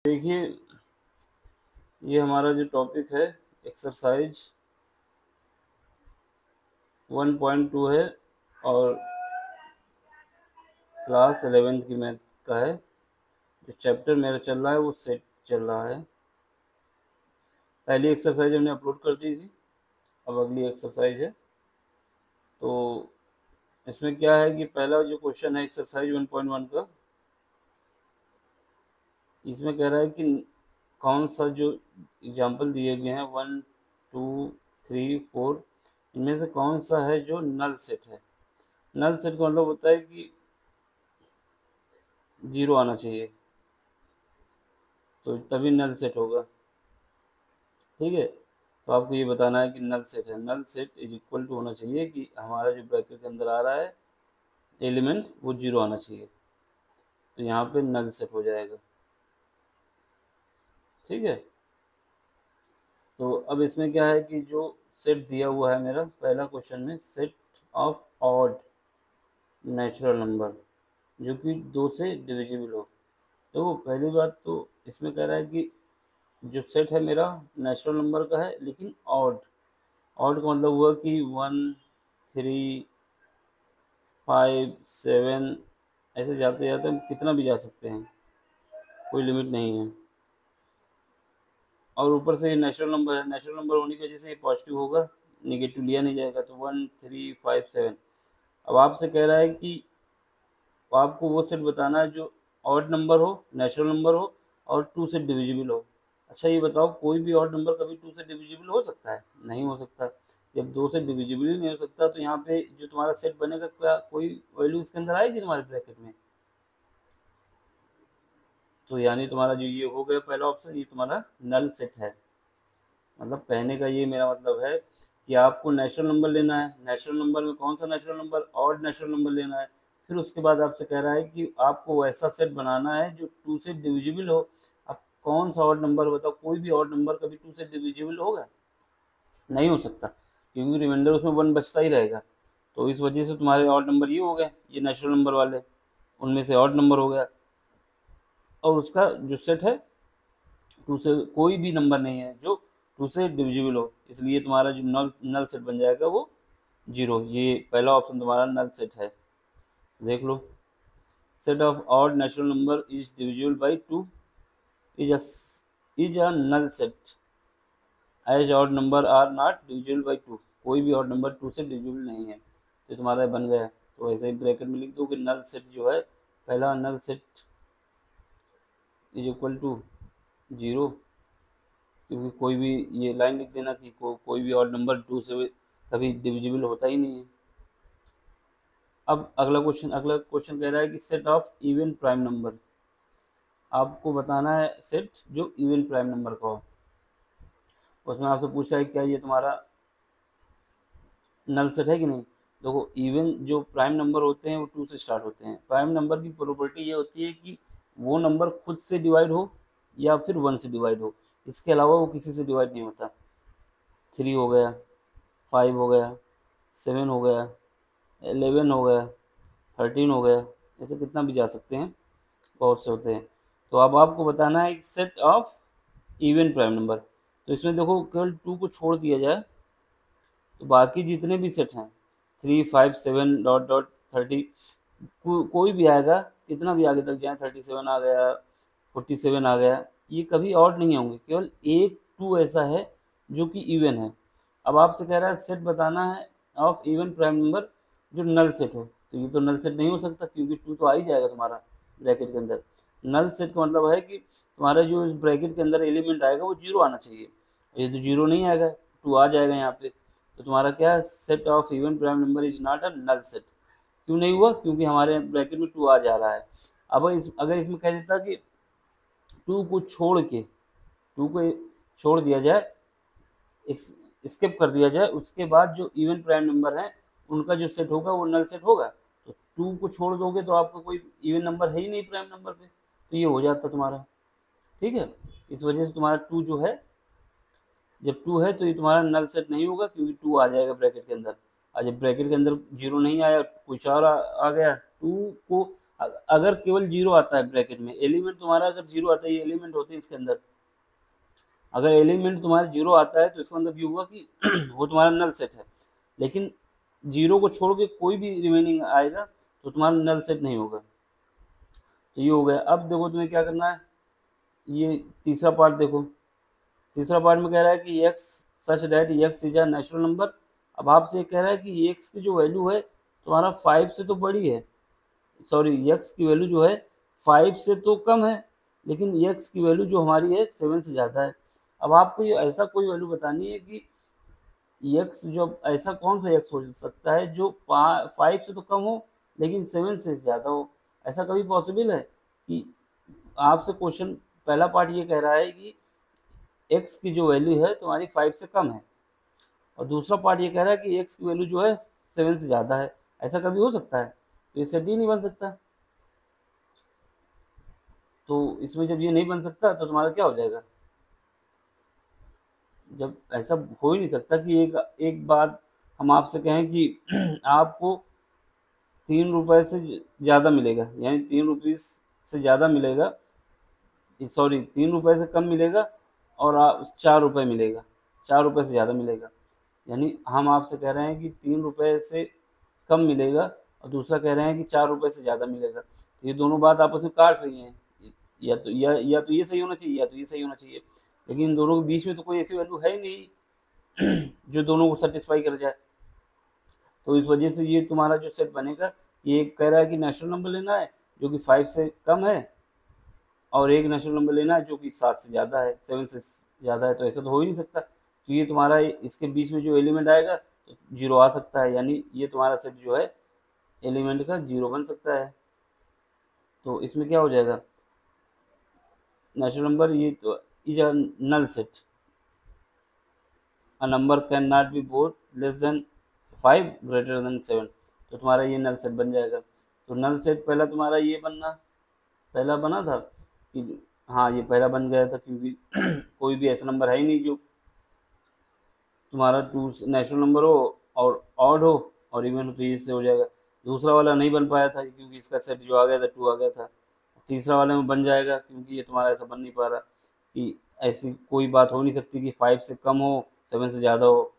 देखिए, ये हमारा जो टॉपिक है एक्सरसाइज 1.2 है और क्लास 11th की मैथ का है। जो चैप्टर मेरा चल रहा है वो सेट चल रहा है। पहली एक्सरसाइज हमने अपलोड कर दी थी, अब अगली एक्सरसाइज है। तो इसमें क्या है कि पहला जो क्वेश्चन है एक्सरसाइज 1.1 का, इसमें कह रहा है कि कौन सा जो एग्जाम्पल दिए गए हैं 1, 2, 3, 4, इनमें से कौन सा है जो नल सेट है। नल सेट का मतलब होता है कि 0 आना चाहिए, तो तभी नल सेट होगा। ठीक है, तो आपको ये बताना है कि नल सेट है। Null set is equal to होना चाहिए कि हमारा जो ब्रैकेट के अंदर आ रहा है एलिमेंट वो 0 आना चाहिए, तो यहाँ पे नल सेट हो जाएगा। ठीक है, तो अब इसमें क्या है कि जो सेट दिया हुआ है मेरा पहला क्वेश्चन में, set of odd natural number जो कि 2 से डिविजिबल हो। तो पहली बात तो इसमें कह रहा है कि जो सेट है मेरा नेचुरल नंबर का है, लेकिन ऑड। ऑड का मतलब हुआ कि 1, 3, 5, 7 ऐसे जाते जाते हम कितना भी जा सकते हैं, कोई लिमिट नहीं है। और ऊपर से ये नेचुरल नंबर है, नेचुरल नंबर होने की वजह से ये पॉजिटिव होगा, नेगेटिव लिया नहीं जाएगा। तो 1, 3, 5, 7। अब आपसे कह रहा है कि आपको वो सेट बताना है जो ऑड नंबर हो, नेचुरल नंबर हो और 2 से डिविजिबल हो। अच्छा ये बताओ, कोई भी ऑड नंबर कभी 2 से डिविजिबल हो सकता है? नहीं हो सकता। जब 2 से डिविजिबल ही नहीं हो सकता, तो यहाँ पे जो तुम्हारा सेट बनेगा, क्या कोई वैल्यू इसके अंदर आएगी तुम्हारे ब्रैकेट में? तो यानी तुम्हारा जो ये हो गया पहला ऑप्शन, ये तुम्हारा नल सेट है। मतलब कहने का ये मेरा मतलब है कि आपको नेचुरल नंबर लेना है। नेचुरल नंबर में कौन सा natural number? Odd natural number लेना है। फिर उसके बाद आपसे कह रहा है कि आपको वैसा सेट बनाना है जो 2 से डिविजिबल हो। अब कौन सा ऑड नंबर बताओ? कोई भी ऑड नंबर कभी 2 से डिविजिबल होगा? नहीं हो सकता, क्योंकि रिमाइंडर उसमें 1 बचता ही रहेगा। तो इस वजह से तुम्हारे ऑड नंबर ये हो गए, ये नेचुरल नंबर वाले, उनमें से ऑड नंबर हो गया। और उसका जो सेट है 2 से कोई भी नंबर नहीं है जो 2 से डिविजिबल हो, इसलिए तुम्हारा जो नल नल सेट बन जाएगा वो 0। ये पहला ऑप्शन तुम्हारा नल सेट है। देख लो, set of odd natural number is divisible by 2 is a null set as odd number are not divisible by 2। कोई भी ऑड नंबर 2 से डिविजिबल नहीं है, तो तुम्हारा बन गया। तो ऐसे ही ब्रैकेट में लिख दो कि नल सेट जो है, पहला null set is equal to 0, क्योंकि कोई भी ये लाइन लिख देना कि कोई भी ऑड नंबर 2 से कभी डिविजिबल होता ही नहीं है। अब अगला क्वेश्चन कह रहा है कि set of even prime number. आपको बताना है सेट जो इवन प्राइम नंबर का हो। उसमें आपसे पूछा है क्या ये तुम्हारा नल सेट है कि नहीं। देखो, इवन जो प्राइम नंबर होते हैं वो 2 से स्टार्ट होते हैं। प्राइम नंबर की प्रॉपर्टी ये होती है कि वो नंबर खुद से डिवाइड हो या फिर 1 से डिवाइड हो, इसके अलावा वो किसी से डिवाइड नहीं होता। 3 हो गया, 5 हो गया, 7 हो गया, 11 हो गया, 13 हो गया, ऐसे कितना भी जा सकते हैं, बहुत से होते हैं। तो अब आपको बताना है set of even prime number. तो इसमें देखो, केवल 2 को छोड़ दिया जाए तो बाकी जितने भी सेट हैं 3, 5, 7 डॉट डॉट 30, कोई भी आएगा, कितना भी आगे तक जाए, 37 आ गया, 47 आ गया, ये कभी ऑड नहीं होंगे। केवल 1, 2 ऐसा है जो कि इवन है। अब आपसे कह रहा है सेट बताना है ऑफ इवन प्राइम नंबर जो नल सेट हो। तो ये तो नल सेट नहीं हो सकता, क्योंकि 2 तो आ ही जाएगा तुम्हारा ब्रैकेट के अंदर। नल सेट का मतलब है कि तुम्हारा जो इस ब्रैकेट के अंदर एलिमेंट आएगा वो 0 आना चाहिए। ये तो 0 नहीं आएगा, 2 आ जाएगा यहाँ पे। तो तुम्हारा क्या है, set of even prime number is not a null set. क्यों नहीं हुआ? क्योंकि हमारे ब्रैकेट में 2 आ जा रहा है। अब अगर इसमें कह देता कि 2 को छोड़ के, 2 को छोड़ दिया जाए, स्किप कर दिया जाए, उसके बाद जो इवन प्राइम नंबर है उनका जो सेट होगा वो नल सेट होगा। तो 2 को छोड़ दोगे तो आपका कोई इवन नंबर है ही नहीं प्राइम नंबर पे, तो ये हो जाता तुम्हारा। ठीक है, इस वजह से तुम्हारा 2 जो है, जब 2 है तो ये तुम्हारा नल सेट नहीं होगा, क्योंकि 2 आ जाएगा ब्रैकेट के अंदर। और जब ब्रैकेट के अंदर 0 नहीं आया, कुछ और आ गया, 2 को अगर केवल जीरो आता है ब्रैकेट में, एलिमेंट तुम्हारा अगर जीरो आता है, ये एलिमेंट होते हैं इसके अंदर, अगर एलिमेंट तुम्हारा जीरो आता है तो इसका मतलब ये हुआ कि वो तुम्हारा नल सेट है। लेकिन जीरो को छोड़ के कोई भी रिमेनिंग आएगा तो तुम्हारा नल सेट नहीं होगा। तो ये हो गया। अब देखो तुम्हें क्या करना है, ये तीसरा पार्ट देखो। तीसरा पार्ट में कह रहा है कि x such that x is a natural number. अब आपसे ये कह रहा है कि एक्स की जो वैल्यू है तुम्हारा 5 से तो बड़ी है, सॉरी एक्स की वैल्यू जो है 5 से तो कम है, लेकिन एक्स की वैल्यू जो हमारी है 7 से ज़्यादा है। अब आपको ये ऐसा कोई वैल्यू बतानी है कि एक्स जो, ऐसा कौन सा एक्स हो सकता है जो 5 से तो कम हो लेकिन 7 से ज़्यादा हो। ऐसा कभी पॉसिबल है कि आपसे क्वेश्चन पहला पार्ट ये कह रहा है कि एक्स की जो वैल्यू है तुम्हारी 5 से कम है, और दूसरा पार्ट ये कह रहा है कि एक्स की वैल्यू जो है 7 से ज़्यादा है। ऐसा कभी हो सकता है? तो इससे डी नहीं बन सकता। तो इसमें जब ये नहीं बन सकता तो तुम्हारा क्या हो जाएगा? जब ऐसा हो ही नहीं सकता कि एक एक बात हम आपसे कहें कि आपको 3 रुपए से ज़्यादा मिलेगा, यानी 3 रुपीज़ से ज़्यादा मिलेगा, सॉरी 3 रुपए से कम मिलेगा, और 4 रुपए मिलेगा, 4 रुपए से ज़्यादा मिलेगा। यानी हम आपसे कह रहे हैं कि 3 रुपए से कम मिलेगा और दूसरा कह रहे हैं कि 4 रुपए से ज़्यादा मिलेगा। तो ये दोनों बात आपस में काट रही हैं, या तो ये सही होना चाहिए या तो ये सही होना चाहिए, लेकिन इन दोनों के बीच में तो कोई ऐसी वैल्यू है ही नहीं जो दोनों को सेटिस्फाई कर जाए। तो इस वजह से ये तुम्हारा जो सेट बनेगा, ये एक कह रहा है कि नेचुरल नंबर लेना है जो कि 5 से कम है, और एक नेचुरल नंबर लेना है जो कि 7 से ज़्यादा है, 7 से ज़्यादा है। तो ऐसा तो हो ही नहीं सकता। तो ये तुम्हारा इसके बीच में जो एलिमेंट आएगा तो जीरो आ सकता है, यानी ये तुम्हारा सेट जो है एलिमेंट का जीरो बन सकता है। तो इसमें क्या हो जाएगा, नेचुरल नंबर ये तो is a null set, a number can not be both less than 5 greater than 7। तो तुम्हारा ये नल सेट बन जाएगा। तो नल सेट पहला तुम्हारा ये बनना, पहला बना था कि हाँ ये पहला बन गया था, क्योंकि कोई भी ऐसा नंबर है ही नहीं जो तुम्हारा टू नेचुरल नंबर हो और ऑड हो और इवन हो, तो इससे हो जाएगा। दूसरा वाला नहीं बन पाया था क्योंकि इसका सेट जो आ गया था 2 आ गया था। तीसरा वाले में बन जाएगा क्योंकि ये तुम्हारा ऐसा बन नहीं पा रहा कि ऐसी कोई बात हो नहीं सकती कि 5 से कम हो 7 से ज़्यादा हो।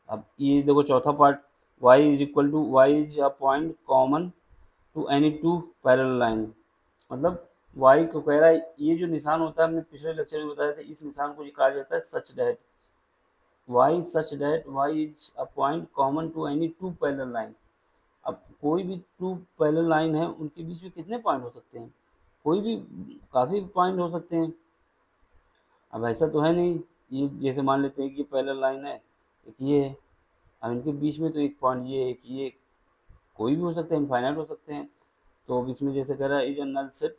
अब ये देखो चौथा part, y is equal to y is a point common to any two parallel line. मतलब y को कह रहा है, ये जो निशान होता है हमने पिछले लेक्चर में बताया था, इस निशान को ये कहा जाता है such that y is a point common to any two parallel line. अब कोई भी टू पैरेलल लाइन है उनके बीच में कितने पॉइंट हो सकते हैं? कोई भी, काफ़ी पॉइंट हो सकते हैं। अब ऐसा तो है नहीं, ये जैसे मान लेते हैं कि पैरेलल लाइन है, एक ये है, अब इनके बीच में तो एक पॉइंट ये एक ये, कोई भी हो सकते हैं, इनफाइनाइट हो सकते हैं। तो अब इसमें जैसे कह रहा है is a null set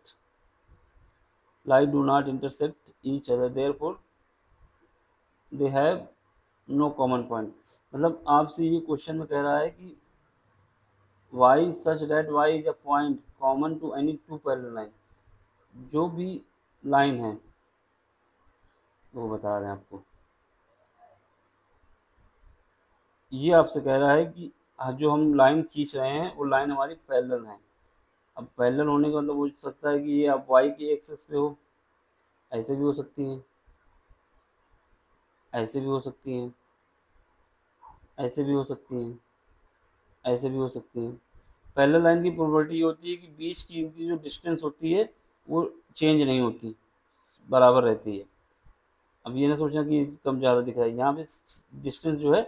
line do not intersect each other therefore they have no common point. मतलब आपसे ये क्वेश्चन में कह रहा है कि y such that y is a point common to any two parallel line, जो भी लाइन है वो बता रहे हैं आपको। ये आपसे कह रहा है कि जो हम लाइन खींच रहे हैं वो लाइन हमारी पैरेलल है। अब पैरेलल होने का मतलब हो सकता है कि ये आप वाई के एक्सेस पे हो, ऐसे भी हो सकती हैं, ऐसे भी हो सकती हैं, ऐसे भी हो सकती हैं, ऐसे भी हो सकती हैं। पैरेलल लाइन की प्रॉपर्टी ये होती है कि बीच की इनकी जो डिस्टेंस होती है वो चेंज नहीं होती, बराबर रहती है। अब ये ना सोचना कि कम ज़्यादा दिख रहा है, यहाँ पे डिस्टेंस जो है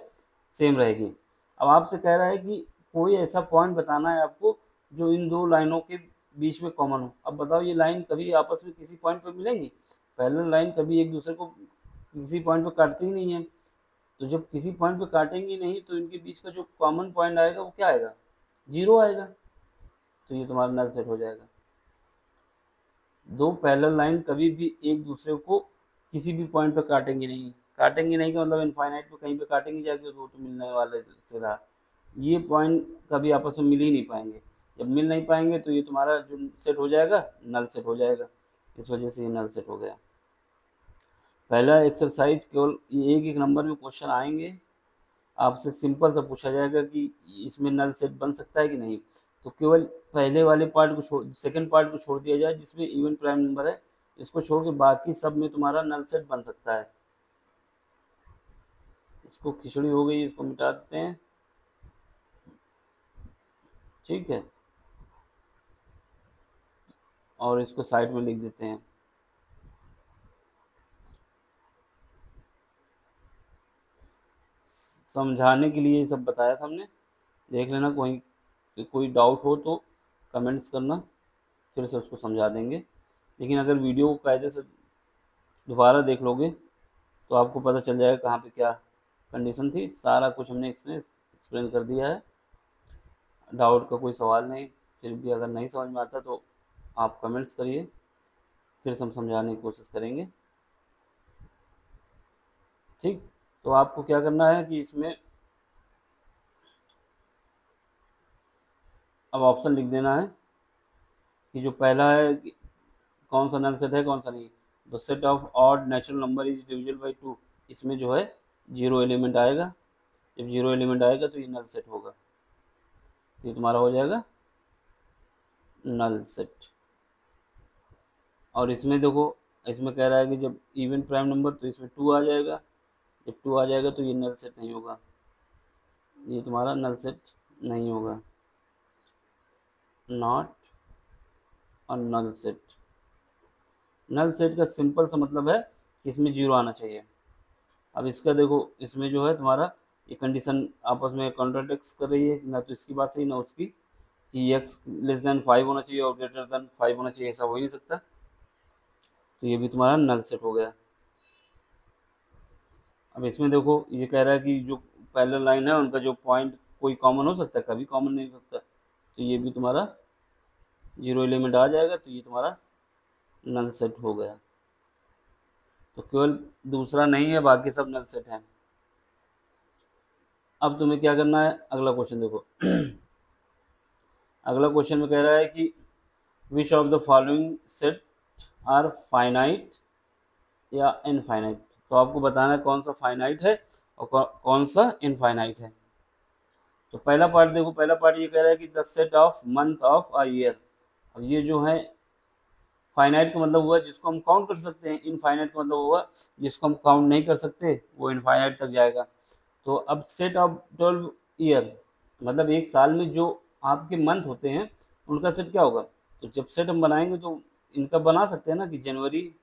सेम रहेगी। अब आपसे कह रहा है कि कोई ऐसा पॉइंट बताना है आपको जो इन दो लाइनों के बीच में कॉमन हो। अब बताओ ये लाइन कभी आपस में किसी पॉइंट पर मिलेंगी? पैरेलल लाइन कभी एक दूसरे को किसी पॉइंट पर काटती ही नहीं है। तो जब किसी पॉइंट पे काटेंगी नहीं तो इनके बीच का जो कॉमन पॉइंट आएगा वो क्या आएगा? जीरो आएगा। तो ये तुम्हारा नल सेट हो जाएगा। दो पैरेलल लाइन कभी भी एक दूसरे को किसी भी पॉइंट पे काटेंगे नहीं, काटेंगे नहीं का मतलब इनफाइनाइट पे कहीं पे काटेंगे जाके तो मिलने वाले से रहा। ये पॉइंट कभी आपस में मिल ही नहीं पाएंगे। जब मिल नहीं पाएंगे तो ये तुम्हारा जो सेट हो जाएगा नल सेट हो जाएगा। इस वजह से ये नल सेट हो गया। पहला एक्सरसाइज केवल ये एक एक नंबर में क्वेश्चन आएंगे, आपसे सिंपल सा पूछा जाएगा कि इसमें नल सेट बन सकता है कि नहीं। तो केवल पहले वाले पार्ट को छोड़, सेकंड पार्ट को छोड़ दिया जाए जिसमें इवन प्राइम नंबर है, इसको छोड़ के बाकी सब में तुम्हारा नल सेट बन सकता है। इसको खिचड़ी हो गई, इसको मिटा देते हैं, ठीक है, और इसको साइड में लिख देते हैं। समझाने के लिए ये सब बताया था हमने, देख लेना, कोई डाउट हो तो कमेंट्स करना, फिर से उसको समझा देंगे। लेकिन अगर वीडियो को कायदे से दोबारा देख लोगे तो आपको पता चल जाएगा कहाँ पे क्या कंडीशन थी। सारा कुछ हमने इसमें एक्सप्लेन कर दिया है, डाउट का कोई सवाल नहीं। फिर भी अगर नहीं समझ में आता तो आप कमेंट्स करिए, फिर से हम समझाने की कोशिश करेंगे, ठीक। तो आपको क्या करना है कि इसमें अब ऑप्शन लिख देना है कि जो पहला है कौन सा नल सेट है कौन सा नहीं। The set of odd natural number is divisible by 2, इसमें जो है 0 एलिमेंट आएगा। जब 0 एलिमेंट आएगा तो ये नल सेट होगा, तो ये तुम्हारा हो जाएगा नल सेट। और इसमें देखो, इसमें कह रहा है कि जब इवन प्राइम नंबर तो इसमें 2 आ जाएगा, जब 2 आ जाएगा तो ये नल सेट नहीं होगा, ये तुम्हारा नल सेट नहीं होगा, नॉट और नल सेट। नल सेट का सिंपल सा मतलब है कि इसमें 0 आना चाहिए। अब इसका देखो, इसमें जो है तुम्हारा ये कंडीशन आपस में कॉन्ट्राडिक्ट कर रही है, ना तो इसकी बात सही ना उसकी, कि x लेस देन 5 होना चाहिए और ग्रेटर देन 5 होना चाहिए, ऐसा हो ही नहीं सकता। तो ये भी तुम्हारा नल सेट हो गया। अब इसमें देखो, ये कह रहा है कि जो पैरेलल लाइन है उनका जो पॉइंट कोई कॉमन हो सकता है, कभी कॉमन नहीं हो सकता, तो ये भी तुम्हारा 0 एलिमेंट आ जाएगा, तो ये तुम्हारा नल सेट हो गया। तो केवल दूसरा नहीं है, बाकी सब नल सेट है। अब तुम्हें क्या करना है, अगला क्वेश्चन देखो। अगला क्वेश्चन में कह रहा है कि which of the following set are finite या इनफाइनाइट। तो आपको बताना है कौन सा फाइनाइट है और कौन सा इनफाइनाइट है। तो पहला पार्ट देखो, पहला पार्ट ये कह रहा है कि the set of month of a year. अब ये जो है फाइनाइट का मतलब हुआ जिसको हम काउंट कर सकते हैं, इनफाइनाइट का मतलब हुआ जिसको हम काउंट नहीं कर सकते, वो इनफाइनाइट तक जाएगा। तो अब सेट ऑफ 12 ईयर मतलब एक साल में जो आपके मंथ होते हैं उनका सेट क्या होगा। तो जब सेट हम बनाएंगे तो इनका बना सकते हैं ना कि जनवरी,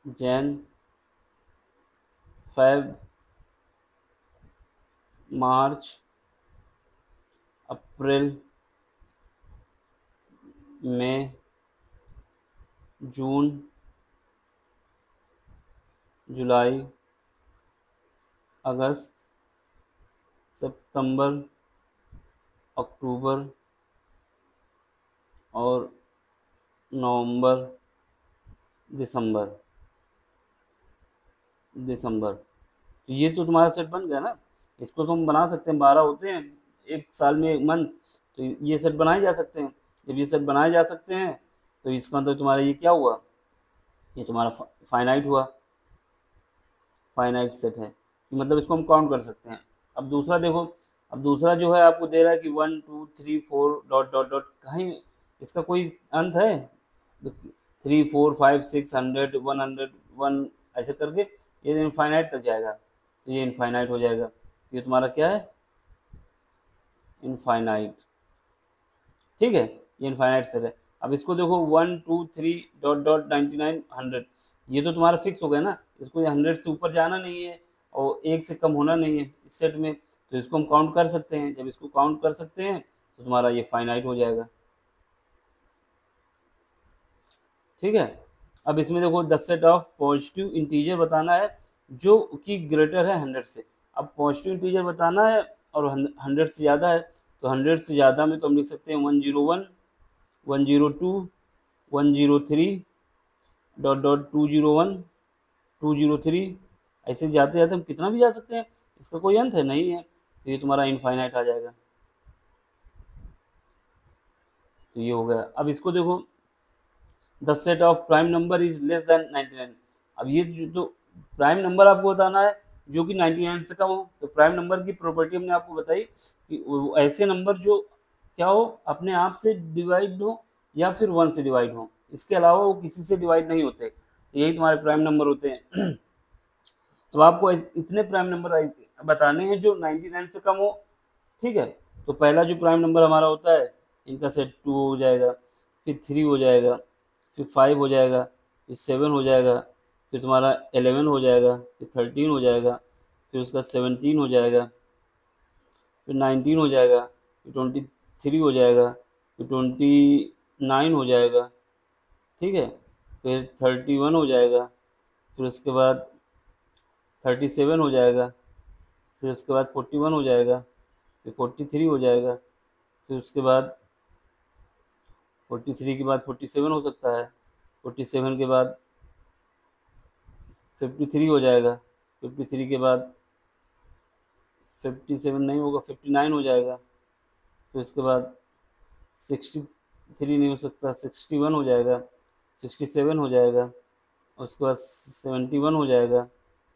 जैन, फेब, मार्च, अप्रैल, मई, जून, जुलाई, अगस्त, सितंबर, अक्टूबर और नवंबर, दिसंबर। तो ये तो तुम्हारा सेट बन गया ना, इसको तो हम बना सकते हैं, 12 होते हैं एक साल में एक मंथ, तो ये सेट बनाए जा सकते हैं। जब ये सेट बनाए जा सकते हैं तो इसका मतलब तुम्हारा ये क्या हुआ, ये तुम्हारा फाइनाइट हुआ, फाइनाइट सेट है, कि मतलब इसको हम काउंट कर सकते हैं। अब दूसरा देखो, अब दूसरा जो है आपको दे रहा है कि 1 2 3 4 डॉट डॉट डॉट, कहीं इसका कोई अंत है, 3 4 5 6 100 101 ऐसे करके ये इनफाइनाइट तक जाएगा, तो ये इनफाइनाइट हो जाएगा। ये तुम्हारा क्या है, इनफाइनाइट, ठीक है, ये इनफाइनाइट सेट है। अब इसको देखो 1 2 3 डॉट डॉट 99 100, ये तो तुम्हारा फिक्स हो गया ना, इसको 100 से ऊपर जाना नहीं है और 1 से कम होना नहीं है इस सेट में, तो इसको हम काउंट कर सकते हैं। जब इसको काउंट कर सकते हैं तो तुम्हारा ये फाइनाइट हो जाएगा, ठीक है। अब इसमें देखो the set of positive integer बताना है जो कि ग्रेटर है 100 से। अब पॉजिटिव इंटीजर बताना है और 100 से ज़्यादा है, तो 100 से ज़्यादा में तो हम लिख सकते हैं 101 102 103 डॉट डॉट 201 203, ऐसे जाते जाते हम कितना भी जा सकते हैं, इसका कोई अंत है नहीं है, तो ये तुम्हारा इनफाइनाइट आ जाएगा। तो ये हो गया। अब इसको देखो, the set of prime number is less than 99। अब ये जो तो प्राइम नंबर आपको बताना है जो कि 99 से कम हो। तो प्राइम नंबर की प्रॉपर्टी हमने आपको बताई कि ऐसे नंबर जो क्या हो, अपने आप से डिवाइड हो या फिर 1 से डिवाइड हो, इसके अलावा वो किसी से डिवाइड नहीं होते। तो यही तुम्हारे प्राइम नंबर होते हैं। तो आपको इतने प्राइम नंबर बताने हैं जो 99 से कम हो, ठीक है। तो पहला जो प्राइम नंबर हमारा होता है, इनका सेट 2 हो जाएगा, फिर 3 हो जाएगा, फिर 5 हो जाएगा, फिर 7 हो जाएगा, फिर तुम्हारा 11 हो जाएगा, फिर 13 हो जाएगा, फिर उसका 17 हो जाएगा, फिर 19 हो जाएगा, फिर 23 हो जाएगा, फिर 29 हो जाएगा, ठीक है। फिर 31 हो जाएगा, फिर उसके बाद 37 हो जाएगा, फिर उसके बाद 41 हो जाएगा, फिर 43 हो जाएगा, फिर उसके बाद 43 के बाद 47 हो सकता है, 47 के बाद 53 हो जाएगा, 53 के बाद 57 नहीं होगा, 59 हो जाएगा, फिर उसके बाद 63 नहीं हो सकता, 61 हो जाएगा, 67 हो जाएगा, उसके बाद 71 हो जाएगा,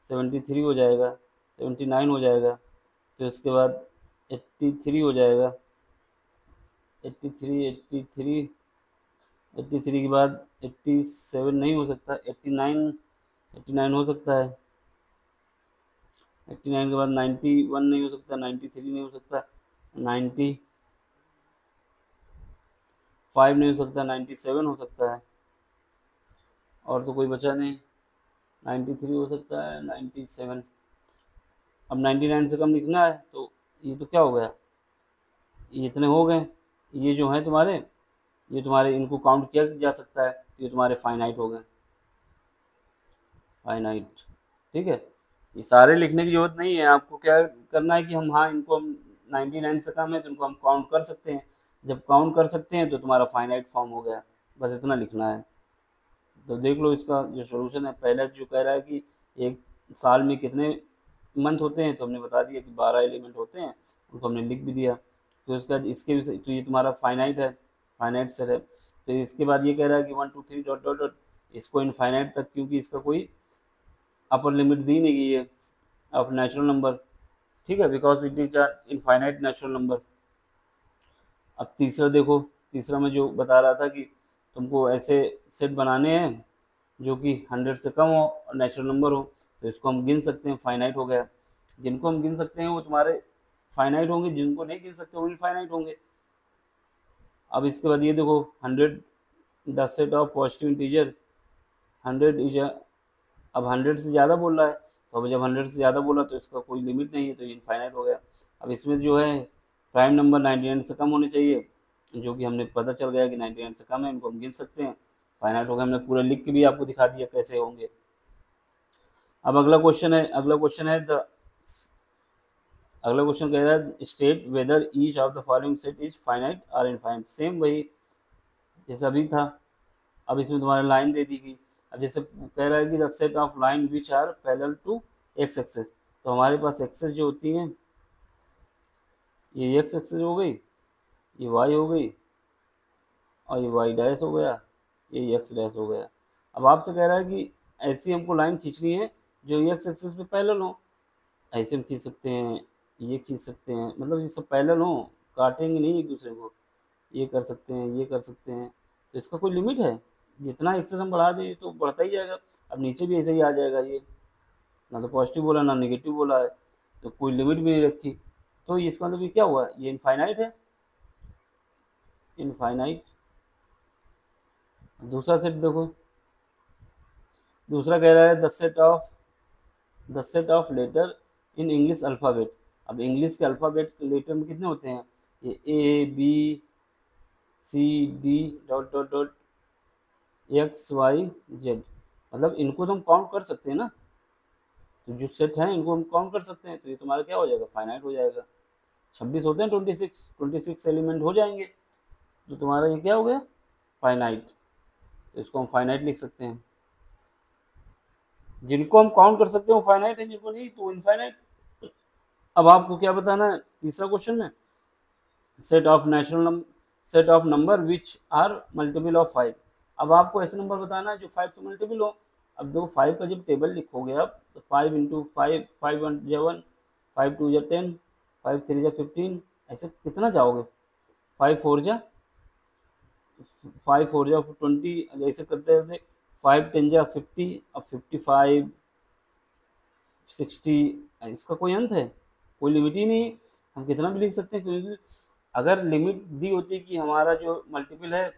73 हो जाएगा, 79 हो जाएगा, फिर उसके बाद 83 हो जाएगा, 83 83 83 के बाद 87 नहीं हो सकता, 89 हो सकता है, 89 के बाद 91 नहीं हो सकता, 93 नहीं हो सकता, 95 नहीं हो सकता, 97 हो सकता है, और तो कोई बचा नहीं। 93 हो सकता है, 97। अब 99 से कम लिखना है तो ये तो क्या हो गया, ये इतने हो गए। ये जो है तुम्हारे, ये तुम्हारे इनको काउंट किया जा सकता है, ये तुम्हारे फाइनाइट हो गए, फाइनाइट, ठीक है। ये सारे लिखने की जरूरत नहीं है, आपको क्या करना है कि हम, हाँ, इनको हम 99 से कम है तो इनको हम काउंट कर सकते हैं। जब काउंट कर सकते हैं तो तुम्हारा फाइनाइट फॉर्म हो गया, बस इतना लिखना है। तो देख लो इसका जो सोल्यूशन है, पहला जो कह रहा है कि एक साल में कितने मंथ होते हैं, तो हमने बता दिया कि 12 एलिमेंट होते हैं, उनको हमने लिख भी दिया। तो उसके बाद इसके भी, तो ये तुम्हारा फाइनाइट है, फाइनाइट सेट है। तो इसके बाद ये कह रहा है कि 1 2 3 डॉट डॉट डॉट, इसको इनफाइनाइट तक, क्योंकि इसका कोई अपर लिमिट दी नहीं गई है ऑफ नेचुरल नंबर, ठीक है, because it is infinite natural number. अब तीसरा देखो, तीसरा में जो बता रहा था कि तुमको ऐसे सेट बनाने हैं जो कि 100 से कम हो और नेचुरल नंबर हो, तो इसको हम गिन सकते हैं, फाइनाइट हो गया। जिनको हम गिन सकते हैं वो तुम्हारे फाइनाइट होंगे, जिनको नहीं गिन सकते वो इनफाइनाइट होंगे। अब इसके बाद ये देखो, 100 the set of positive integer, 100 is, अब 100 से ज़्यादा बोल रहा है, तो अब जब 100 से ज़्यादा बोला तो इसका कोई लिमिट नहीं है, तो ये इनफाइनाइट हो गया। अब इसमें जो है प्राइम नंबर 99 से कम होने चाहिए, जो कि हमने पता चल गया कि 99 से कम है, इनको हम गिन सकते हैं, फाइनाइट हो गया। हमने पूरा लिख के भी आपको दिखा दिया कैसे होंगे। अब अगला क्वेश्चन कह रहा है state whether each of the following set is finite और इनफाइनाइट। सेम वही जैसा अभी था। अब इसमें तुम्हारा लाइन दे दी गई। अब जैसे कह रहा है कि the set of line which are parallel to x axes, तो हमारे पास एक्सेस जो होती हैं, ये एक्स एक्सेस हो गई, ये वाई हो गई, और ये वाई डैश हो गया, ये एक्स डैश हो गया। अब आपसे कह रहा है कि ऐसी हमको लाइन खींचनी है जो एक्स एक्सेस पे पैरेलल हो। ऐसे हम खींच सकते हैं, ये खींच सकते हैं, मतलब ये सब पैरेलल हो, काटेंगे नहीं एक दूसरे को, ये कर सकते हैं, ये कर सकते हैं। तो इसका कोई लिमिट है? जितना एक्सेस हम बढ़ा दें तो बढ़ता ही जाएगा। अब नीचे भी ऐसे ही आ जाएगा, ये ना तो पॉजिटिव बोला ना नेगेटिव बोला है, तो कोई लिमिट भी नहीं रखी। तो इसका मतलब ये क्या हुआ, ये इनफाइनाइट है, इनफाइनाइट। दूसरा सेट देखो, दूसरा कह रहा है the set of letter in English alphabet. अब इंग्लिश के अल्फ़ाबेट के लेटर में कितने होते हैं, ये A B C D dot dot dot X Y Z, मतलब इनको तो हम काउंट कर सकते हैं ना, तो जो सेट है इनको हम काउंट कर सकते हैं। तो ये तुम्हारा क्या हो जाएगा, फाइनाइट हो जाएगा। 26 होते हैं, 26 एलिमेंट हो जाएंगे, तो तुम्हारा ये क्या हो गया, फाइनाइट। तो इसको हम फाइनाइट लिख सकते हैं। जिनको हम काउंट कर सकते हैं वो फाइनाइट है, जिनको नहीं तो इनफाइनाइट। अब आपको क्या बताना है तीसरा क्वेश्चन में, set of number which are multiple of 5। अब आपको ऐसे नंबर बताना है जो 5 से मल्टीपल हो। अब देखो 5 का जब टेबल लिखोगे आप, तो 5 × 5, 5 × 1 5 × 2 = 10, 5 × 3 = 15, ऐसे कितना जाओगे, 5 4 जा 20, ऐसे करते करते 5 10 = 50, अब 55 60, इसका कोई अंत है, कोई लिमिट ही नहीं है, हम कितना भी लिख सकते हैं, क्योंकि अगर लिमिट दी होती कि हमारा जो मल्टीपल है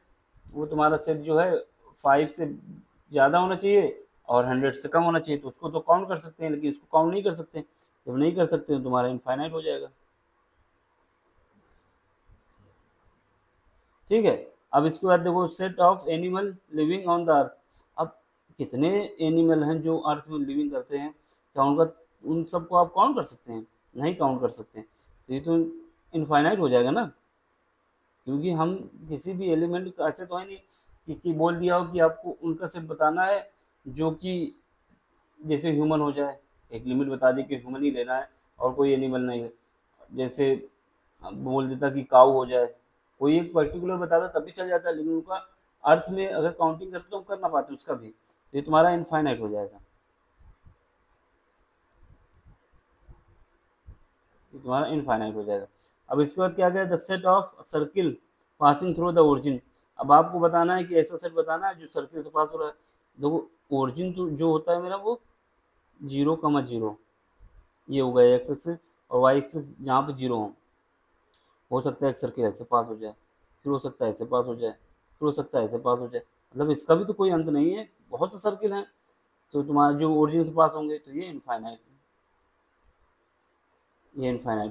वो तुम्हारा सेट जो है 5 से ज़्यादा होना चाहिए और 100 से कम होना चाहिए, तो उसको तो काउंट कर सकते हैं, लेकिन इसको काउंट नहीं कर सकते, जब नहीं कर सकते तो तुम्हारा इनफाइनाइट हो जाएगा। ठीक है, अब इसके बाद देखो set of animal living on the अर्थ। अब कितने एनिमल हैं जो अर्थ में लिविंग करते हैं, क्या उनका उन सबको आप काउंट कर सकते हैं, नहीं काउंट कर सकते, तो ये तो इनफाइनाइट हो जाएगा ना, क्योंकि हम किसी भी एलिमेंट ऐसे तो है नहीं कि बोल दिया हो कि आपको उनका सेट बताना है जो कि जैसे ह्यूमन हो जाए, एक लिमिट बता दी कि ह्यूमन ही लेना है और कोई एनिमल नहीं है, जैसे बोल देता कि काऊ हो जाए, कोई एक पर्टिकुलर बताता तब भी चल जाता है, लेकिन उनका अर्थ में अगर काउंटिंग करते तो हम कर ना पाते उसका भी, तो ये तुम्हारा इनफाइनाइट हो जाएगा, ये तुम्हारा इनफाइनाइट हो जाएगा। अब इसके बाद क्या गया, the set of circle passing through the origin. अब आपको बताना है कि ऐसा सेट बताना है जो सर्किल से पास हो रहा है। देखो ओरिजिन तो जो होता है मेरा वो 0, 0, ये हो गया एक्स एक्सिस, और वाई एक्सिस जहाँ पे 0 हो सकता है एक सर्किल ऐसे पास हो जाए, फिर हो सकता है ऐसे पास हो जाए, फिर हो सकता है ऐसे पास हो जाए, मतलब इसका भी तो कोई अंत नहीं है, बहुत से सर्किल हैं, तो तुम्हारा जो ओरिजिन से पास होंगे तो ये इनफाइनाइट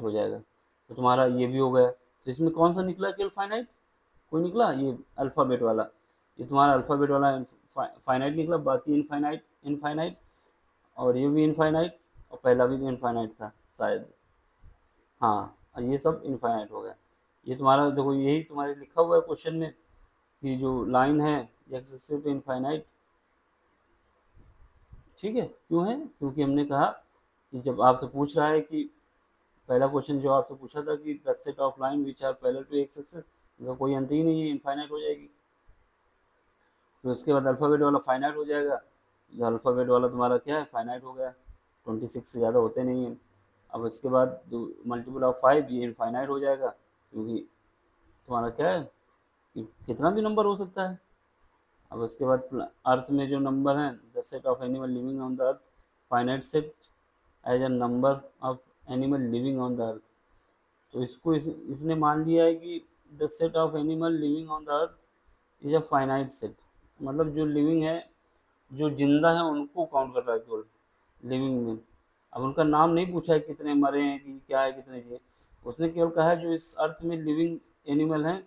हो जाएगा, तो तुम्हारा ये भी हो गया, तो इसमें कौन सा निकला केवल फाइनाइट, कोई निकला ये अल्फ़ाबेट वाला, ये तुम्हारा अल्फ़ाबेट वाला फाइनाइट निकला, बाकी इनफाइनाइट इनफाइनाइट, और ये भी इनफाइनाइट, और पहला भी इनफाइनाइट था शायद, हाँ ये सब इनफाइनाइट हो गया। ये तुम्हारा देखो यही तुम्हारे लिखा हुआ है क्वेश्चन में कि जो लाइन है एक्स एक्सिस पे इनफाइनाइट, ठीक है, क्यों है, क्योंकि हमने कहा कि जब आपसे पूछ रहा है कि पहला क्वेश्चन जो आपसे पूछा था कि the set of line which are parallel to x axis, इनका कोई अंत ही नहीं है, इनफाइनाइट हो जाएगी। फिर उसके बाद अल्फ़ाबेट वाला फाइनाइट हो जाएगा, ये अल्फ़ाबेट वाला तुम्हारा क्या है, फाइनाइट हो गया, 26 से ज़्यादा होते नहीं हैं। अब इसके बाद मल्टीपल ऑफ 5 ये इनफाइनाइट हो जाएगा, क्योंकि तुम्हारा क्या है कि कितना भी नंबर हो सकता है। अब उसके बाद अर्थ में जो नंबर हैं, the set of animal living on the earth, finite set as a number of animal living on the earth, तो इसको इसने मान लिया है कि the set of animal living on the earth is a finite set, मतलब जो living है, जो जिंदा है उनको काउंट कर रहा है केवल लिविंग में। अब उनका नाम नहीं पूछा है कितने मरे हैं कि क्या है कितने चाहिए, उसने केवल कहा है जो इस अर्थ में लिविंग एनिमल हैं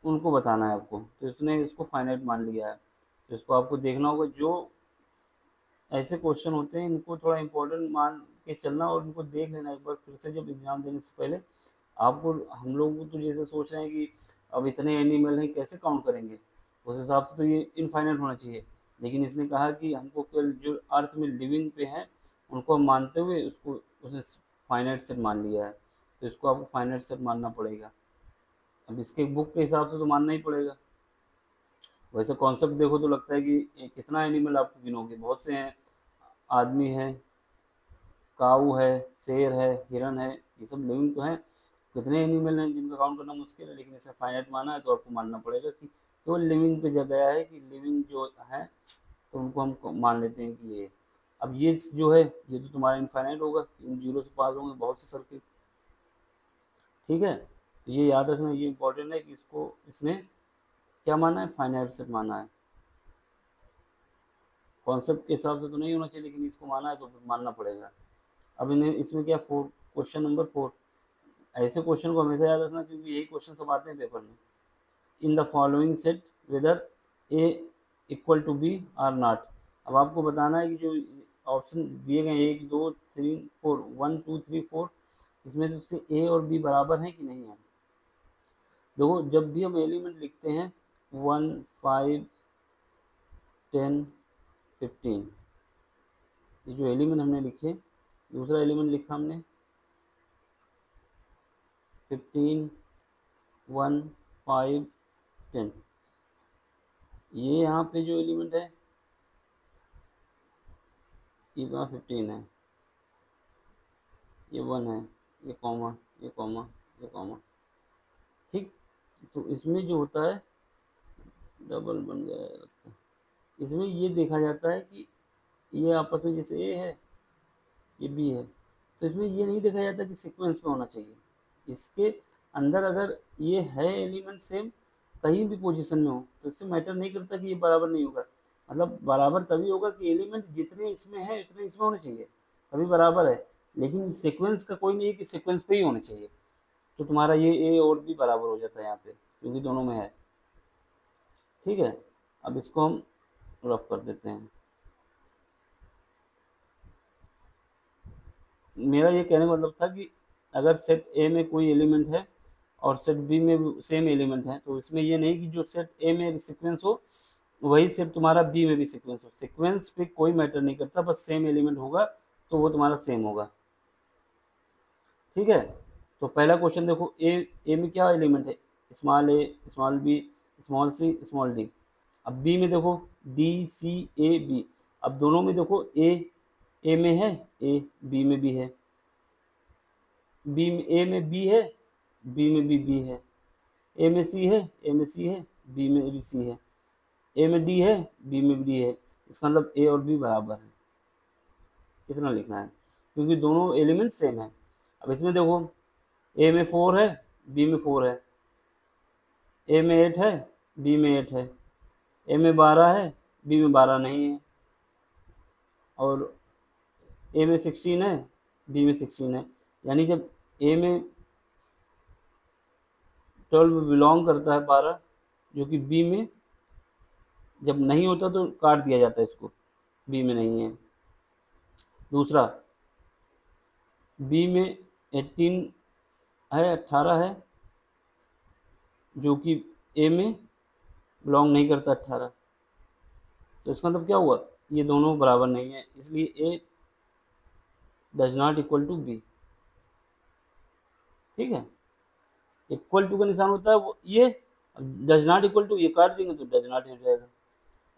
उनको बताना है आपको, तो इसने इसको फाइनाइट मान लिया है, तो इसको आपको देखना होगा, जो ऐसे क्वेश्चन होते हैं इनको थोड़ा इम्पोर्टेंट मान के चलना और इनको देख लेना एक बार फिर से, जब एग्ज़ाम देने से पहले आपको, हम लोग तो जैसे सोच रहे हैं कि अब इतने एनिमल हैं कैसे काउंट करेंगे, उस हिसाब से तो ये इनफाइनाइट होना चाहिए, लेकिन इसने कहा कि हमको केवल जो अर्थ में लिविंग पे हैं उनको हम मानते हुए उसको उसने फाइनाइट सेट मान लिया है, तो इसको आपको फाइनाइट सेट मानना पड़ेगा। अब इसके बुक के हिसाब से तो मानना ही पड़ेगा, वैसे कॉन्सेप्ट देखो तो लगता है कि कितना एनिमल आप गिनोगे, बहुत से हैं, आदमी है, काऊ है, शेर है, हिरन है, ये सब लिविंग तो हैं, कितने एनिमल हैं जिनका काउंट करना मुश्किल है, लेकिन इसे फाइनाइट माना है तो आपको मानना पड़ेगा कि केवल लिविंग पे जगह गया है कि लिविंग जो है, तो उनको हम मान लेते हैं कि ये, अब ये जो है ये तो तुम्हारा इनफाइनाइट होगा, इन जीरो से पास होंगे बहुत से सर्किल, ठीक है, तो ये याद रखना, ये इंपॉर्टेंट है कि इसको इसने क्या माना है, फाइनाइट सेट माना है, कॉन्सेप्ट के हिसाब से तो नहीं होना चाहिए, लेकिन इसको माना है तो फिर मानना पड़ेगा। अब इन्हें इसमें क्या फोर, क्वेश्चन नंबर 4, ऐसे क्वेश्चन को हमेशा याद रखना क्योंकि यही क्वेश्चन सब आते हैं पेपर में। In the following set whether A equal to B are not. अब आपको बताना है कि जो ऑप्शन दिए गए 1 2 3 4 1 2 3 4, इसमें से ए और बी बराबर हैं कि नहीं है। देखो जब भी हम एलिमेंट लिखते हैं 1 5 10 15, ये जो एलिमेंट हमने लिखे, दूसरा एलिमेंट लिखा हमने 15 1 5 10, ये यहाँ पे जो एलिमेंट है ये तुम्हारा 15 है, ये 1 है, ये कॉमा, ये कॉमा, ये कॉमा। ठीक, तो इसमें जो होता है डबल बन गया है। इसमें ये देखा जाता है कि ये आपस में जैसे ए है, ये बी है, तो इसमें ये नहीं देखा जाता कि सीक्वेंस में होना चाहिए। इसके अंदर अगर ये है एलिमेंट सेम कहीं भी पोजीशन में हो तो इससे मैटर नहीं करता कि ये बराबर नहीं होगा। मतलब बराबर तभी होगा कि एलिमेंट जितने इसमें है उतने इसमें होने चाहिए, तभी बराबर है। लेकिन सीक्वेंस का कोई नहीं है कि सीक्वेंस पे ही होने चाहिए। तो तुम्हारा ये ए और बी बराबर हो जाता है यहाँ पे, क्योंकि दोनों में है। ठीक है, अब इसको हम रफ कर देते हैं। मेरा ये कहने का मतलब था कि अगर सेट ए में कोई एलिमेंट है और सेट बी में सेम एलिमेंट है, तो इसमें ये नहीं कि जो सेट ए में सीक्वेंस हो वही सेट तुम्हारा बी में भी सीक्वेंस हो। सीक्वेंस पे कोई मैटर नहीं करता, बस सेम एलिमेंट होगा तो वो तुम्हारा सेम होगा। ठीक है, तो पहला क्वेश्चन देखो, ए में क्या एलिमेंट है, स्मॉल ए, small B, small C, small D. अब बी में देखो डी सी ए बी। अब दोनों में देखो ए में है ए, बी में भी है, बी में ए में बी है, बी में भी बी है, ए में सी है, ए में सी है, बी में भी सी है, ए में डी है, बी में भी डी है। इसका मतलब ए और बी बराबर है। कितना लिखना है, क्योंकि दोनों एलिमेंट सेम है। अब इसमें देखो ए में 4 है, बी में 4 है, ए में 8 है, बी में 8 है, ए में 12 है, बी में 12 नहीं है, और ए में 16 है, बी में 16 है। यानी जब ए में 12 बिलोंग करता है 12, जो कि बी में जब नहीं होता तो काट दिया जाता है इसको, बी में नहीं है। दूसरा, बी में 18 है, 18 है, जो कि ए में बिलोंग नहीं करता 18। तो इसका मतलब क्या हुआ, ये दोनों बराबर नहीं है, इसलिए A does not equal to B. ठीक है, इक्वल टू का निशान होता है वो ये, डज नॉट इक्वल टू ये काट देंगे तो डज नॉट हो जाएगा।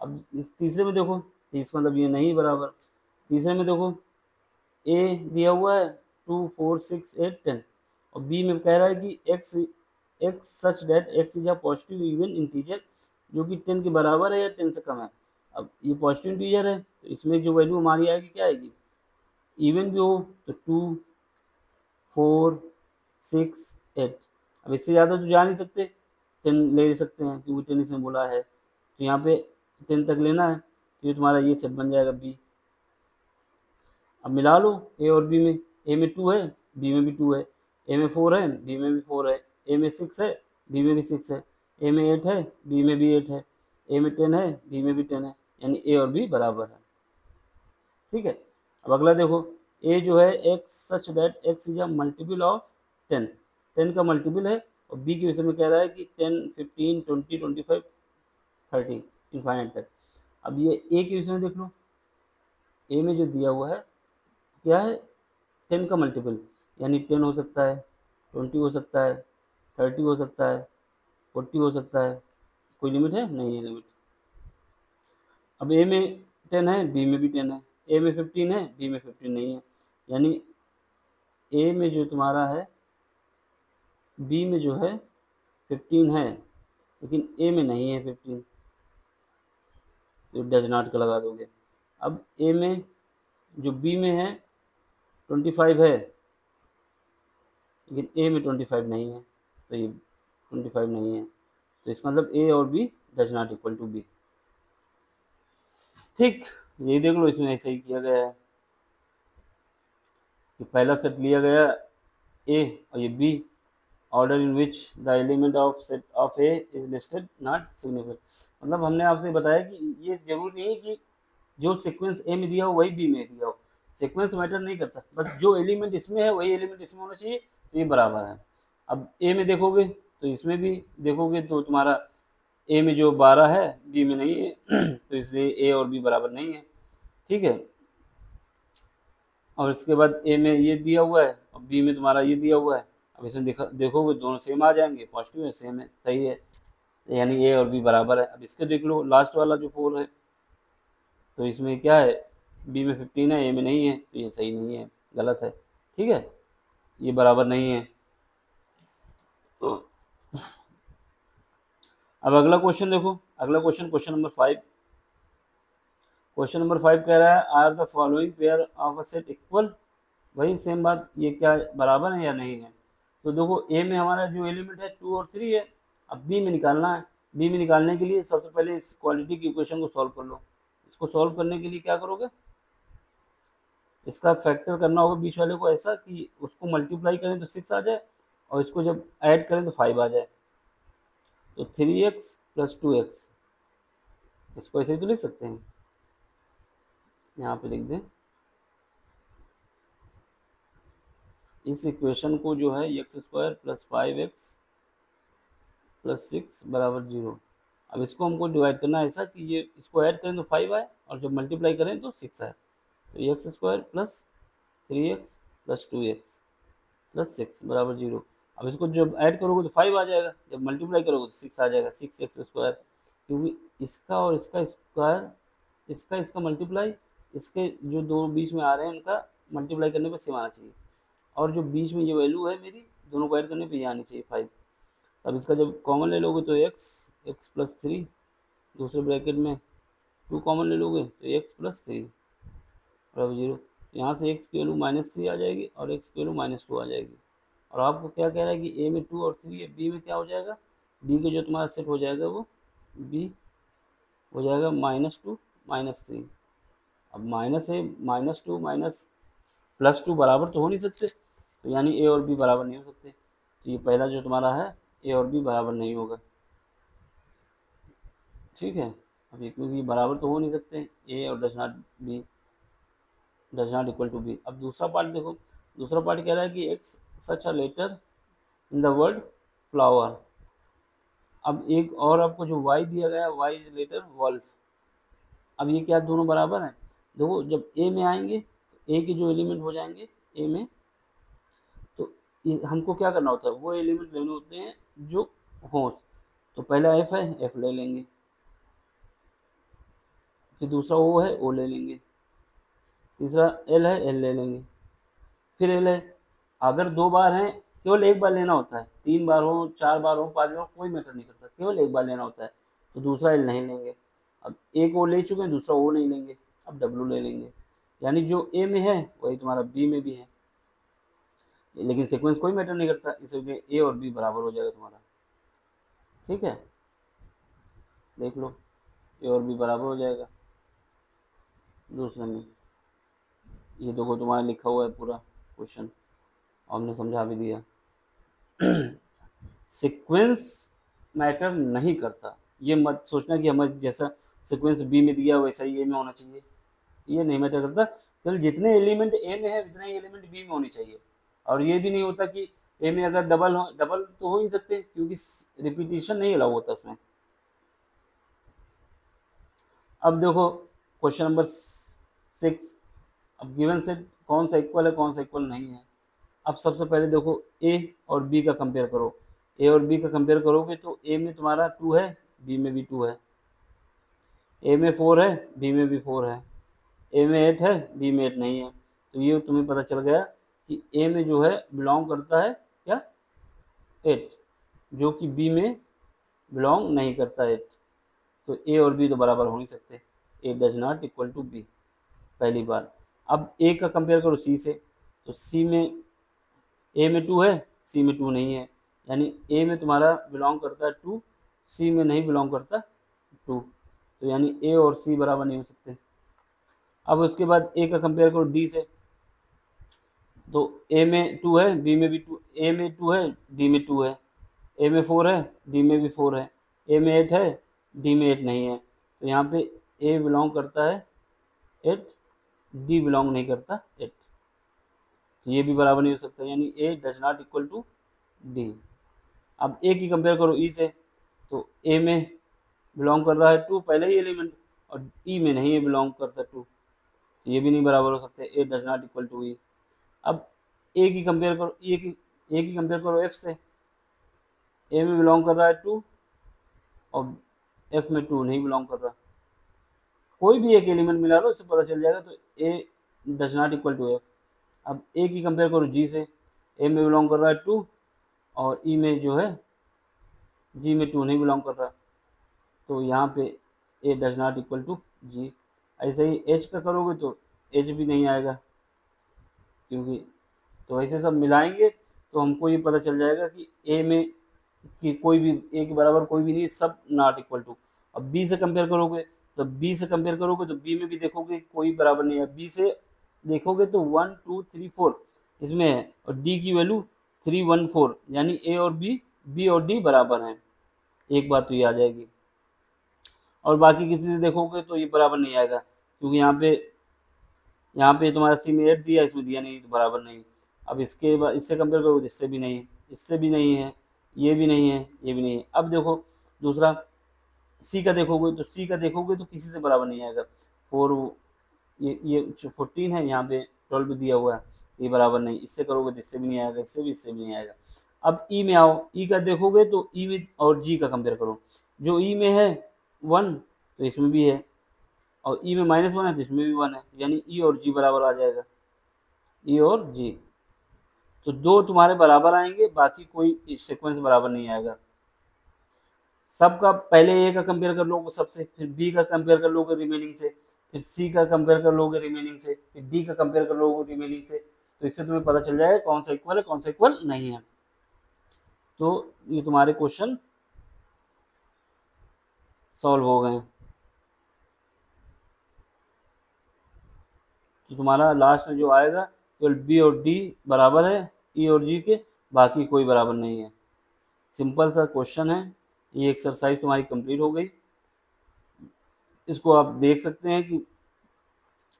अब इस तीसरे में देखो, तो इसका मतलब ये नहीं बराबर। तीसरे में देखो ए दिया हुआ है 2 4 6 8 10, और बी में कह रहा है कि x such that x is a positive even integer, जो कि 10 के बराबर है या 10 से कम है। अब ये पॉजिटिव इंटीजर है तो इसमें जो वैल्यू हमारी आएगी क्या आएगी, इवन भी हो तो 2 4 6 8। अब इससे ज़्यादा तो जा नहीं सकते, 10 ले सकते हैं क्योंकि 10 इसमें बोला है, तो यहाँ पे 10 तक लेना है, तो ये तुम्हारा ये सेट बन जाएगा बी। अब मिला लो ए और बी में, ए में 2 है, बी में भी 2 है, ए में 4 है, बी में भी 4 है, ए में 6 है, बी में भी 6 है, ए में 8 है, बी में भी 8 है, ए में 10 है, बी में भी 10 है, यानी ए और बी बराबर है। ठीक है, अब अगला देखो, ए जो है x such that x is a multiple of 10, 10 का मल्टीपल है, और बी के विषय में कह रहा है कि 10 15 20 25 30 इनफाइनाइट तक। अब ये ए के विषय में देख लो, ए में जो दिया हुआ है क्या है, 10 का मल्टीपल, यानी 10 हो सकता है, 20 हो सकता है, 30 हो सकता है, 40 हो सकता है। कोई लिमिट है, नहीं है लिमिट। अब ए में 10 है, बी में भी 10 है, ए में 15 है, बी में 15 नहीं है, यानी ए में जो तुम्हारा है, बी में जो है 15 है, लेकिन ए में नहीं है 15, तो डज नॉट का लगा दोगे। अब ए में जो बी में है 25 है, लेकिन ए में 25 नहीं है, तो ये 25 नहीं है, तो इसका मतलब ए और B does not equal to B. ठीक, यही देख लो, इसमें ऐसे ही किया गया है कि पहला सेट लिया गया ए और ये B, order in which the element of set of A is listed not significant. मतलब हमने आपसे बताया कि ये जरूरी नहीं है कि जो सीक्वेंस ए में दिया हो वही बी में दिया हो, सीक्वेंस मैटर नहीं करता, बस जो एलिमेंट इसमें है वही एलिमेंट इसमें होना चाहिए, तो ये बराबर है। अब ए में देखोगे तो इसमें भी देखोगे तो तुम्हारा ए में जो 12 है बी में नहीं है तो इसलिए ए और बी बराबर नहीं है। ठीक है, और इसके बाद ए में ये दिया हुआ है और बी में तुम्हारा ये दिया हुआ है। अब इसमें देखोगे दोनों सेम आ जाएंगे, पॉजिटिव है, सेम है, सही है, यानी ए और बी बराबर है। अब इसके देख लो लास्ट वाला जो 4 है, तो इसमें क्या है, बी में 15 है, ए में नहीं है, तो ये सही नहीं है, गलत है। ठीक है, ये बराबर नहीं है। अब अगला क्वेश्चन देखो, अगला question, question number 5। Question number 5 कह रहा है are the following pair of a set equal. वही सेम बात, ये क्या बराबर है या नहीं है। तो देखो ए में हमारा जो एलिमेंट है 2 और 3 है। अब बी में निकालना है। बी में निकालने के लिए सबसे पहले इस क्वालिटी की इक्वेशन को सॉल्व कर लो। इसको सॉल्व करने के लिए क्या करोगे, इसका फैक्टर करना होगा बीच वाले को ऐसा कि उसको मल्टीप्लाई करें तो 6 आ जाए, और इसको जब ऐड करें तो 5 आ जाए। तो 3x + 2x, इसको ऐसे ही तो लिख सकते हैं, यहाँ पे लिख दें। इस इक्वेशन को जो है x² + 5x + 6 = 0। अब इसको हमको डिवाइड करना है ऐसा कि ये इसको ऐड करें तो 5 आए, और जब मल्टीप्लाई करें तो 6 आए। तो x² + 3x + 2x + 6 = 0। अब इसको जब ऐड करोगे तो 5 आ जाएगा, जब मल्टीप्लाई करोगे तो 6 आ जाएगा, 6x²। क्योंकि इसका और इसका स्क्वायर, इसका इसका मल्टीप्लाई, इसके जो दो बीच में आ रहे हैं उनका मल्टीप्लाई करने पर सेम आना चाहिए, और जो बीच में ये वैल्यू है मेरी, दोनों को ऐड करने पे ये आनी चाहिए 5। अब इसका जब कॉमन ले लोगे तो x + 3, दूसरे ब्रैकेट में 2 कॉमन ले लोगे तो x + 3 = 0। यहाँ से x की वैल्यू -3 आ जाएगी और x की वैल्यू -2 आ जाएगी। और आपको क्या कह रहा है कि a में 2 और 3 है, b में क्या हो जाएगा, b के जो तुम्हारा सेट हो जाएगा वो b हो जाएगा -2 -3। अब माइनस है, -2 माइनस +2 बराबर तो हो नहीं सकते, तो यानी ए और बी बराबर नहीं हो सकते। तो ये पहला जो तुम्हारा है ए और बी बराबर नहीं होगा। ठीक है, अब ये क्योंकि बराबर तो हो नहीं सकते, ए और does not equal to B. अब दूसरा पार्ट देखो, दूसरा पार्ट कह रहा है कि x such a letter in the word flower. अब एक और आपको जो वाई दिया गया है, वाई इज लेटर वॉल्फ। अब ये क्या दोनों बराबर हैं, देखो जब ए में आएंगे तो ए के जो एलिमेंट हो जाएंगे ए में, तो हमको क्या करना होता है, वो एलिमेंट लेने होते हैं जो हों। तो पहला एफ है, एफ ले लेंगे, फिर दूसरा ओ है, ओ ले लेंगे, तीसरा एल है, एल ले लेंगे, फिर एल है। अगर 2 बार हैं, केवल एक बार लेना होता है, 3 बार हो, 4 बार हो, 5 बार हो, कोई मैटर नहीं करता, केवल एक बार लेना होता है, तो दूसरा एल नहीं लेंगे। अब एक ओ ले चुके हैं, दूसरा ओ नहीं लेंगे, अब डब्ल्यू ले लेंगे। यानी जो ए में है वही तुम्हारा बी में भी है, लेकिन सीक्वेंस कोई मैटर नहीं करता, इस वजह ए और बी बराबर हो जाएगा तुम्हारा। ठीक है, देख लो, ए और बी बराबर हो जाएगा दूसरे में। ये देखो तुम्हारा लिखा हुआ है पूरा क्वेश्चन, और हमने समझा भी दिया। सीक्वेंस मैटर नहीं करता, ये मत सोचना कि हमें जैसा सीक्वेंस बी में दिया वैसा ही ए में होना चाहिए, ये नहीं मैटर करता। केवल जितने एलिमेंट ए में है उतने ही एलिमेंट बी में होने चाहिए। और ये भी नहीं होता कि ए में अगर डबल हो, डबल तो हो ही सकते, क्योंकि रिपीटिशन नहीं अलाउ होता उसमें। अब देखो क्वेश्चन नंबर 6। अब गिवन सेट कौन सा इक्वल है, कौन सा इक्वल नहीं है। अब सबसे पहले देखो ए और बी का कंपेयर करो। ए और बी का कंपेयर करोगे तो ए में तुम्हारा 2 है, बी में भी 2 है। ए में 4 है, बी में भी 4 है। ए में 8 है, बी में 8 नहीं है। तो ये तुम्हें पता चल गया कि ए में जो है बिलोंग करता है क्या, 8, जो कि बी में बिलोंग नहीं करता 8। तो ए और बी तो बराबर हो नहीं सकते, A does not equal to B, पहली बार। अब ए का कंपेयर करो सी से, तो सी में ए में 2 है, सी में 2 नहीं है, यानी ए में तुम्हारा बिलोंग करता है 2, सी में नहीं बिलोंग करता 2, तो यानी ए और सी बराबर नहीं हो सकते। अब उसके बाद ए का कंपेयर करो डी से, तो ए में 2 है, बी में भी 2, ए में 2 है, डी में 2 है, ए में 4 है, डी में भी 4 है, ए में 8 है, डी में 8 नहीं है। तो यहाँ पे ए बिलोंग करता है 8, डी बिलोंग नहीं करता 8, तो ये भी बराबर नहीं हो सकता, यानी A does not equal to D. अब ए की कंपेयर करो ई से, तो ए में बिलोंग कर रहा है 2 पहले ही एलिमेंट, और ई में नहीं है बिलोंग करता 2, तो ये भी नहीं बराबर हो सकते, A does not equal to ई। अब ए की कंपेयर करो ए की कंपेयर करो एफ से, ए में बिलोंग कर रहा है 2 और एफ में 2 नहीं बिलोंग कर रहा, कोई भी एक एलिमेंट मिला लो, इससे पता चल जाएगा। तो A does not equal to F. अब ए की कंपेयर करो जी से, ए में बिलोंग कर रहा है 2 और ई में जो है जी में 2 नहीं बिलोंग कर रहा, तो यहाँ पे ए डज नॉट इक्वल टू जी। ऐसे ही एच का करोगे तो एच भी नहीं आएगा, क्योंकि तो ऐसे सब मिलाएंगे तो हमको ये पता चल जाएगा कि ए में कि कोई भी ए के बराबर कोई भी नहीं, सब नॉट इक्वल टू। अब बी से कंपेयर करोगे तो बी में भी देखोगे कोई बराबर नहीं है। बी से देखोगे तो 1 2 3 4 इसमें है, और डी की वैल्यू 3 1 4, यानी ए और बी और डी बराबर हैं। एक बात तो ये आ जाएगी। और बाकी किसी से देखोगे तो ये बराबर नहीं आएगा, क्योंकि यहाँ पे तुम्हारा सी में 8 दिया, इसमें दिया नहीं, तो बराबर नहीं। अब इसके बाद इससे कंपेयर करोगे तो इससे भी नहीं, इससे भी नहीं है, ये भी नहीं है, ये भी नहीं है। अब देखो दूसरा सी का देखोगे तो किसी से बराबर नहीं आएगा। 4 ये 14 है, यहाँ पे 12 दिया हुआ है, ये बराबर नहीं। इससे करोगे तो इससे भी नहीं आएगा, इससे भी नहीं आएगा। अब ई में आओ, ई का देखोगे तो ई में और जी का कंपेयर करो। जो ई में है 1 तो इसमें भी है, और ई में -1 है तो इसमें भी 1 है, यानी ई और जी बराबर आ जाएगा, ई और जी। तो 2 तुम्हारे बराबर आएंगे, बाकी कोई सीक्वेंस बराबर नहीं आएगा। सबका पहले ए का कंपेयर कर लोगे सबसे, फिर बी का कंपेयर कर लोगे रिमेनिंग से, फिर सी का कंपेयर कर लोगे रिमेनिंग से, फिर डी का कंपेयर कर लोगे रिमेनिंग से। तो इससे तुम्हें पता चल जाएगा कौन सा इक्वल है, कौन सा इक्वल नहीं है। तो ये तुम्हारे क्वेश्चन सॉल्व हो गए। तो तुम्हारा लास्ट में जो आएगा केवल बी और डी बराबर है ई और जी के, बाकी कोई बराबर नहीं है। सिंपल सा क्वेश्चन है। ये एक्सरसाइज तुम्हारी कंप्लीट हो गई। इसको आप देख सकते हैं कि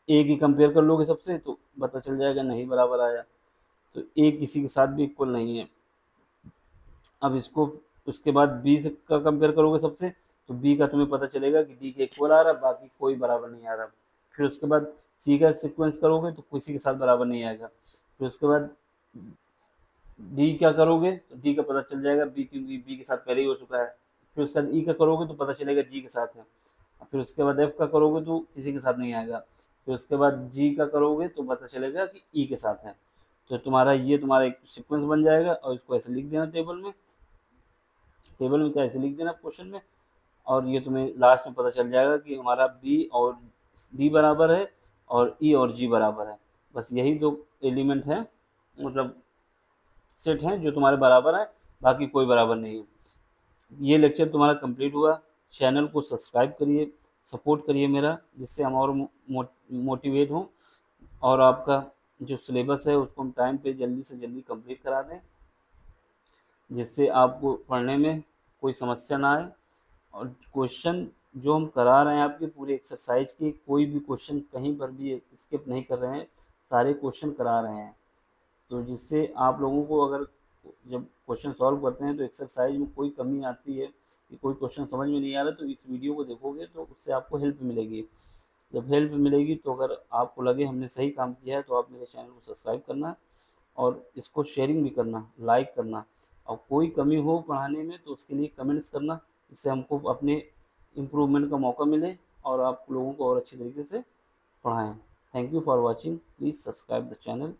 ए की कंपेयर कर लोगे सबसे तो पता चल जाएगा नहीं बराबर आया, तो ए किसी के साथ भी इक्वल नहीं है। अब इसको उसके बाद बी से का कंपेयर करोगे सबसे, तो बी का तुम्हें पता चलेगा कि डी के इक्वल आ रहा है, बाकी कोई बराबर नहीं आ रहा। फिर उसके बाद सी का सीक्वेंस करोगे तो किसी के साथ बराबर नहीं आएगा। फिर उसके बाद डी क्या करोगे तो डी का पता चल जाएगा, बी क्योंकि बी के साथ पहले ही हो चुका है। फिर उसके बाद ई का करोगे तो पता चलेगा जी के साथ है। फिर उसके बाद एफ का करोगे तो किसी के साथ नहीं आएगा। फिर उसके बाद जी का करोगे तो पता चलेगा कि ई के साथ है। तो तुम्हारा एक सीक्वेंस बन जाएगा, और इसको ऐसे लिख देना टेबल में क्या ऐसे लिख देना क्वेश्चन में, और ये तुम्हें लास्ट में पता चल जाएगा कि हमारा बी और डी बराबर है और ई और जी बराबर है। बस यही 2 एलिमेंट हैं, मतलब सेट हैं जो तुम्हारे बराबर है, बाकी कोई बराबर नहीं है। ये लेक्चर तुम्हारा कंप्लीट हुआ। चैनल को सब्सक्राइब करिए, सपोर्ट करिए मेरा, जिससे हम और मोटिवेट हों, और आपका जो सिलेबस है उसको हम टाइम पे जल्दी से जल्दी कंप्लीट करा दें, जिससे आपको पढ़ने में कोई समस्या ना आए। और क्वेश्चन जो हम करा रहे हैं आपके पूरे एक्सरसाइज के, कोई भी क्वेश्चन कहीं पर भी स्किप नहीं कर रहे हैं, सारे क्वेश्चन करा रहे हैं। तो जिससे आप लोगों को अगर जब क्वेश्चन सॉल्व करते हैं तो एक्सरसाइज में कोई कमी आती है कि कोई क्वेश्चन समझ में नहीं आ रहा, तो इस वीडियो को देखोगे तो उससे आपको हेल्प मिलेगी। जब हेल्प मिलेगी तो अगर आपको लगे हमने सही काम किया है, तो आप मेरे चैनल को सब्सक्राइब करना और इसको शेयरिंग भी करना, लाइक करना। और कोई कमी हो पढ़ाने में तो उसके लिए कमेंट्स करना, इससे हमको अपने इम्प्रूवमेंट का मौका मिले और आप लोगों को और अच्छे तरीके से पढ़ाएँ। Thank you for watching. Please subscribe the channel.